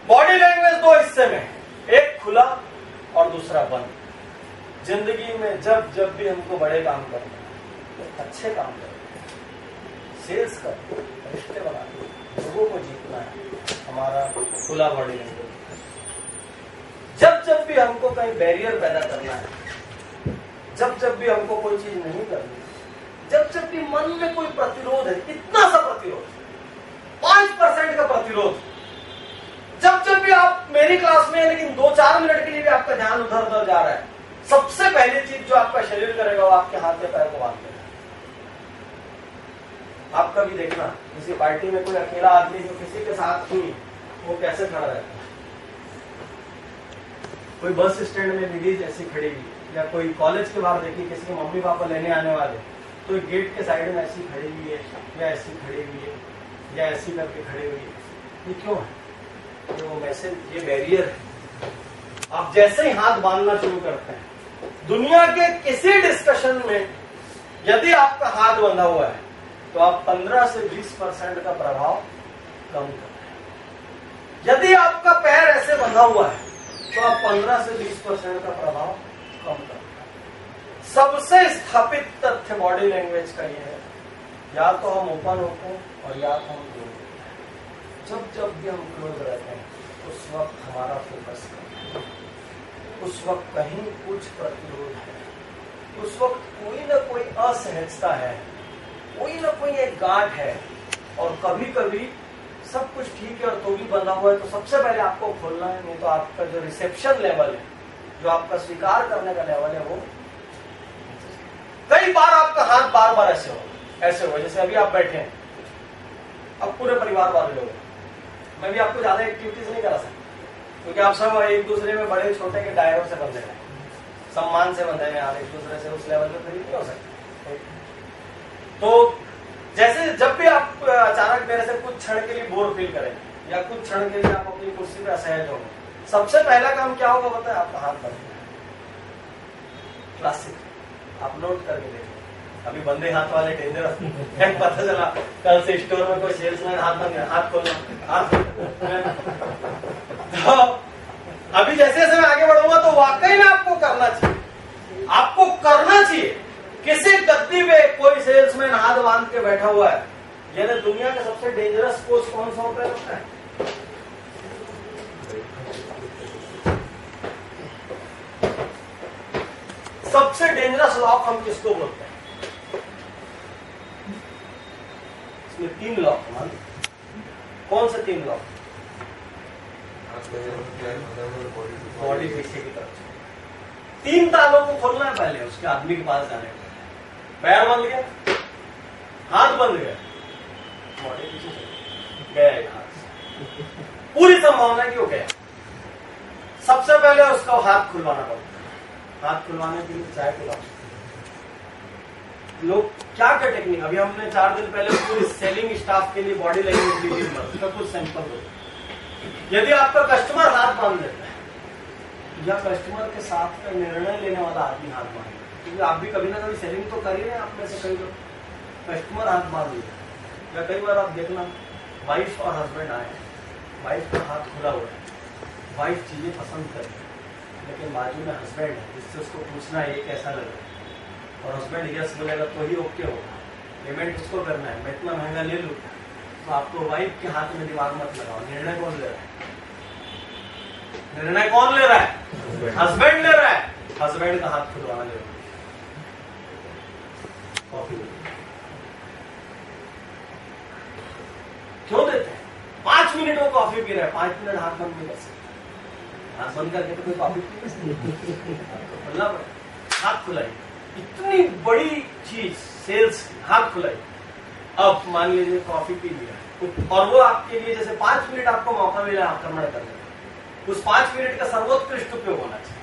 Body language दो हिस्से में, एक खुला और दूसरा बंद। जिंदगी में जब जब भी हमको बड़े काम करना है, अच्छे काम करना है, सेल्स करना, रिश्ते बनाना, लोगों को जीतना है, हमारा खुला बॉडी लैंग्वेज। जब जब भी हमको कहीं बैरियर पैदा करना है, जब जब भी हमको कोई चीज नहीं करनी, जब जब भी मन में कोई प्रतिरोध है, इतना सा प्रतिरोध, 5% का प्रतिरोध, जब जब भी आप मेरी क्लास में है लेकिन 2-4 मिनट के लिए भी आपका ध्यान उधर उधर जा रहा है, सबसे पहली चीज जो आपका शरीर करेगा वो आपके हाथ में पैर को बांध देगा। आप कभी देखना किसी पार्टी में कोई अकेला आदमी जो किसी के साथ ही वो कैसे खड़ा रहता है। कोई बस स्टैंड में लेडीज ऐसी खड़ी हुई, या कोई कॉलेज के बाहर देखिए किसी के मम्मी पापा लेने आने वाले, तो गेट के साइड में ऐसी खड़ी हुई है, या ऐसी खड़ी हुई है, या ऐसी करके खड़ी हुई है। ये क्यों है? वो मैसेज, ये बैरियर है। आप जैसे ही हाथ बांधना शुरू करते हैं, दुनिया के किसी डिस्कशन में यदि आपका हाथ बंधा हुआ है तो आप 15 से 20% का प्रभाव कम कर रहे हैं। यदि आपका पैर ऐसे बंधा हुआ है तो आप 15 से 20% का प्रभाव कम कर रहे हैं। सबसे स्थापित तथ्य बॉडी लैंग्वेज का ये है, या तो हम ओपन होते हैं और या तो हम क्लोज होते हैं। जब जब भी हम क्लोज रहते हैं उस वक्त हमारा फोकस कम है, उस वक्त कहीं कुछ प्रतिरोध है, उस वक्त कोई ना कोई असहजता है, कोई ना कोई एक गांठ है, और कभी कभी सब कुछ ठीक है और तो भी बंधा हुआ है, तो सबसे पहले आपको खोलना है। नहीं तो आपका जो रिसेप्शन लेवल है, जो आपका स्वीकार करने का लेवल है, वो कई बार आपका हाथ बार बार ऐसे हो, जैसे अभी आप बैठे हैं, अब पूरे परिवार वाले लोग, मैं भी आपको ज्यादा एक्टिविटीज नहीं करा सकता क्योंकि आप सब एक दूसरे में बड़े छोटे के दायरों से बंधे हैं, सम्मान से बंधे हैं, आप एक दूसरे से उस लेवल पे खरीद नहीं हो सकते। तो जैसे जब भी आप अचानक मेरे से कुछ क्षण के लिए बोर फील करें या कुछ क्षण के लिए आप अपनी कुर्सी पे असहज हो, सबसे पहला काम क्या होगा पता है? आपका हाथ बंधना है। क्लासिक, आप नोट करके देखिए। अभी बंदे हाथ वाले डेंजरस पता चला कल से स्टोर में कोई सेल्समैन हाथ खोलना, तो अभी जैसे जैसे मैं आगे बढ़ूंगा तो वाकई में आपको करना चाहिए, आपको करना चाहिए। किसी गद्दी पे कोई सेल्समैन हाथ बांध के बैठा हुआ है, यानी दुनिया का सबसे डेंजरस पोस्ट कौन सा होता है? सबसे डेंजरस लॉक हम किसको बोलते हैं? इसमें 3 लॉक, कौन से 3 लॉक? बॉडी पीछे की तरफ, 3 तालों को खोलना है पहले, उसके आदमी के पास जाने का। पैर बंद गया, हाथ बंद गया, बॉडी पीछे गया, हाथ पूरी संभावना है कि वो गया। सबसे पहले उसका हाथ खुलवाना पड़ता है। हाथ खुलवाने के लिए चाय पिलाओ। लोग क्या क्या टेक्निक, अभी हमने 4 दिन पहले पूरी सेलिंग स्टाफ के लिए बॉडी लैंग्वेज दी, उसका कुछ सैंपल दो। यदि आपका कस्टमर हाथ बांध देता है या कस्टमर के साथ का निर्णय लेने वाला आदमी हाथ बांध, क्योंकि आप भी कभी ना कभी सेलिंग तो कर ही रहे हैं, आप में से कई लोग कस्टमर हाथ बांध दिया, या कई बार आप देखना वाइफ और हस्बैंड आए, वाइफ का हाथ खुला हुआ है, वाइफ चीजें पसंद कर रही है, लेकिन बाजू में हस्बैंड है जिससे उसको पूछना है ये कैसा लग रहा है, और हस्बैंड यस बोलेगा तो ही ओके होगा, पेमेंट उसको करना है, मैं इतना महंगा ले लूँ। तो आपको वाइफ के हाथ में दिमाग मत लगाओ। निर्णय कौन ले रहा है? निर्णय कौन ले रहा है? हस्बैंड ले रहा है। हस्बैंड का हाथ खुलवाना ले रहा है। कॉफी क्यों देते हैं? 5 मिनट वो कॉफी पी रहा है, 5 मिनट हाथ बंद नहीं कर सकते। हाथ बंद करके तो कोई कॉफी पी नहीं, हाथ खुलाई। इतनी बड़ी चीज सेल्स, हाथ खुलाई। अब मान लीजिए कॉफी पी लिया और वो आपके लिए जैसे 5 मिनट आपको मौका मिला आक्रमण करने का, उस 5 मिनट का सर्वोत्कृष्ट उपयोग होना चाहिए।